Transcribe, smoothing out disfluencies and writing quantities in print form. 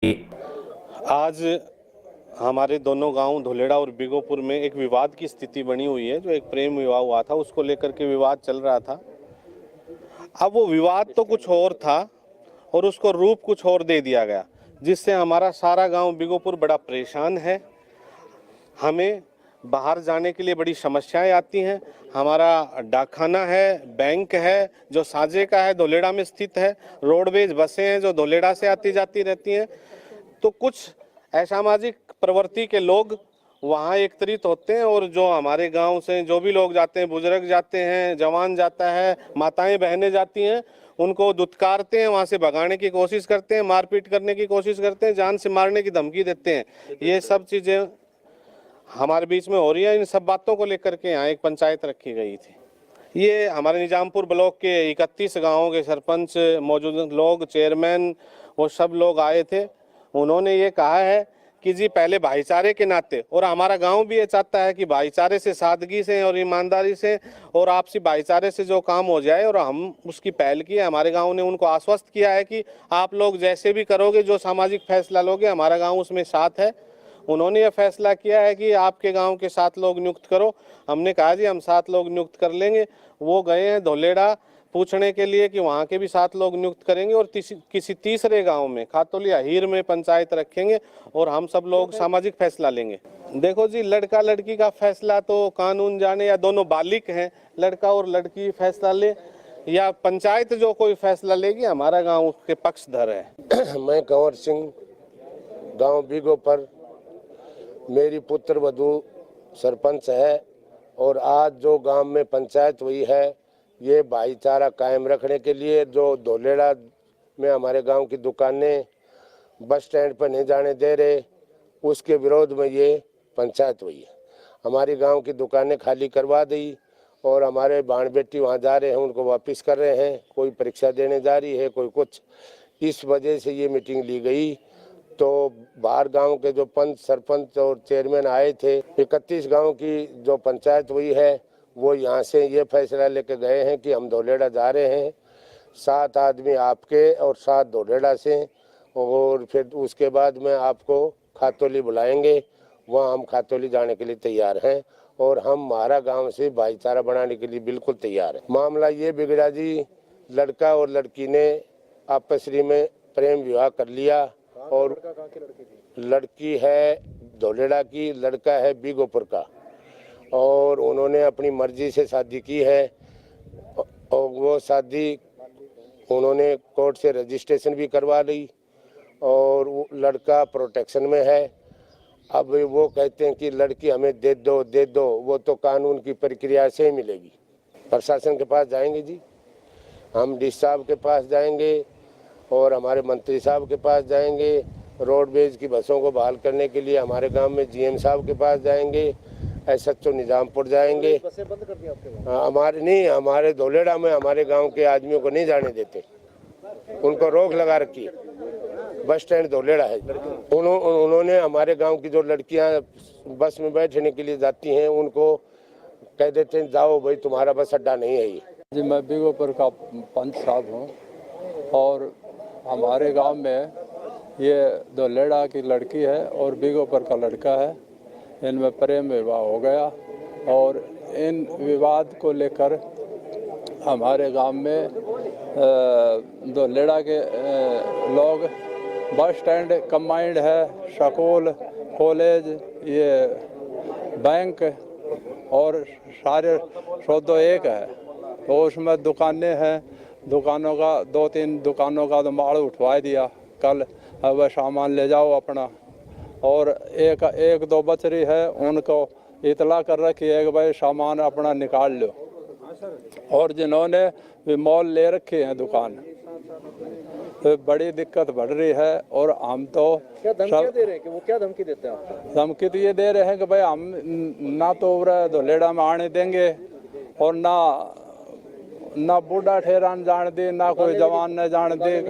आज हमारे दोनों गांव धोलेड़ा और बिगोपुर में एक विवाद की स्थिति बनी हुई है। जो एक प्रेम विवाह हुआ था उसको लेकर के विवाद चल रहा था। अब वो विवाद तो कुछ और था और उसको रूप कुछ और दे दिया गया, जिससे हमारा सारा गांव बिगोपुर बड़ा परेशान है। हमें बाहर जाने के लिए बड़ी समस्याएं आती हैं। हमारा डाकखाना है, बैंक है जो साजे का है, धोलेड़ा में स्थित है। रोडवेज बसें हैं जो धोलेड़ा से आती जाती रहती हैं। तो कुछ असामाजिक प्रवृत्ति के लोग वहाँ एकत्रित होते हैं और जो हमारे गांव से जो भी लोग जाते हैं, बुजुर्ग जाते हैं, जवान जाता है, माताएं बहनें जाती हैं, उनको दुत्कारते हैं, वहाँ से भगाने की कोशिश करते हैं, मारपीट करने की कोशिश करते हैं, जान से मारने की धमकी देते हैं। ये सब चीज़ें हमारे बीच में हो रही है। इन सब बातों को लेकर के यहाँ एक पंचायत रखी गई थी। ये हमारे निजामपुर ब्लॉक के 31 गांवों के सरपंच, मौजूद लोग, चेयरमैन, वो सब लोग आए थे। उन्होंने ये कहा है कि जी पहले भाईचारे के नाते, और हमारा गांव भी ये चाहता है कि भाईचारे से, सादगी से और ईमानदारी से और आपसी भाईचारे से जो काम हो जाए, और हम उसकी पहल की है। हमारे गांव ने उनको आश्वस्त किया है कि आप लोग जैसे भी करोगे, जो सामाजिक फैसला लोगे, हमारा गाँव उसमें साथ है। उन्होंने ये फैसला किया है कि आपके गांव के 7 लोग नियुक्त करो। हमने कहा जी हम 7 लोग नियुक्त कर लेंगे। वो गए हैं धोलेड़ा पूछने के लिए कि वहाँ के भी 7 लोग नियुक्त करेंगे और किसी तीसरे गांव में, खातोली हीर में पंचायत रखेंगे और हम सब लोग सामाजिक फैसला लेंगे। देखो जी, लड़का लड़की का फैसला तो कानून जाने, या दोनों बालिक हैं, लड़का और लड़की फैसला ले या पंचायत जो कोई फैसला लेगी, हमारा गाँव उसके पक्षधर है। मैं कंवर सिंह, गांव बिगोपुर, मेरी पुत्र वधू सरपंच है। और आज जो गांव में पंचायत हुई है, ये भाईचारा कायम रखने के लिए, जो धोलेड़ा में हमारे गांव की दुकानें बस स्टैंड पर नहीं जाने दे रहे, उसके विरोध में ये पंचायत हुई है। हमारी गांव की दुकानें खाली करवा दी और हमारे बाण बेटी वहाँ जा रहे हैं, उनको वापस कर रहे हैं। कोई परीक्षा देने जा रही है, कोई कुछ। इस वजह से ये मीटिंग ली गई। तो बाहर गांव के जो पंच, सरपंच और चेयरमैन आए थे, 31 गांव की जो पंचायत हुई है, वो यहाँ से ये फैसला लेके गए हैं कि हम धोलेड़ा जा रहे हैं। 7 आदमी आपके और 7 धोलेड़ा से, और फिर उसके बाद में आपको खातोली बुलाएंगे। वहाँ हम खातोली जाने के लिए तैयार हैं और हम हमारा गांव से भाईचारा बनाने के लिए बिल्कुल तैयार है। मामला ये बिगड़ा जी, लड़का और लड़की ने आपस में प्रेम विवाह कर लिया और लड़की है धोलेड़ा की, लड़का है बिगोपुर का, और उन्होंने अपनी मर्जी से शादी की है। और वो शादी उन्होंने कोर्ट से रजिस्ट्रेशन भी करवा ली और वो लड़का प्रोटेक्शन में है। अब वो कहते हैं कि लड़की हमें दे दो दे दो, वो तो कानून की प्रक्रिया से ही मिलेगी। प्रशासन के पास जाएंगे जी, हम डी साहब के पास जाएंगे और हमारे मंत्री साहब के पास जाएंगे। रोडवेज की बसों को बहाल करने के लिए हमारे गांव में जीएम साहब के पास जाएंगे। एसएचओ निजामपुर जाएंगे। बसें बंद कर दी आपके गाँव? हमारे नहीं, हमारे धोलेड़ा में हमारे गांव के आदमियों को नहीं जाने देते, उनको रोक लगा रखी है। बस स्टैंड धोलेड़ा है। उन्होंने हमारे गांव की जो लड़कियां बस में बैठने के लिए जाती हैं, उनको कह देते हैं जाओ भाई, तुम्हारा बस अड्डा नहीं है ये। जी, मैं बिगोपुर का पंच साहब हूँ और हमारे गांव में ये धोलेड़ा की लड़की है और बिगोपुर का लड़का है। इनमें प्रेम विवाह हो गया और इन विवाद को लेकर हमारे गांव में धोलेड़ा के लोग, बस स्टैंड कंबाइंड है, स्कूल, कॉलेज, ये बैंक और सारे सौदों एक है। तो उसमें दुकानें हैं, दुकानों का 2-3 दुकानों का तो माल उठवा दिया कल। अब सामान ले जाओ अपना। और एक दो बचरी है, उनको इतला कर रखी है कि भाई सामान अपना निकाल लो। और जिन्होंने भी मॉल ले रखे हैं दुकान, तो बड़ी दिक्कत बढ़ रही है। और हम तो क्या धमकी दे रहे हैं कि वो क्या धमकी देते हैं आपको? धमकी तो ये दे रहे हैं कि भाई हम ना तो धोलेड़ा में आने देंगे और ना बूढ़ा ठहरान जान दे, ना कोई जवान न जान दे,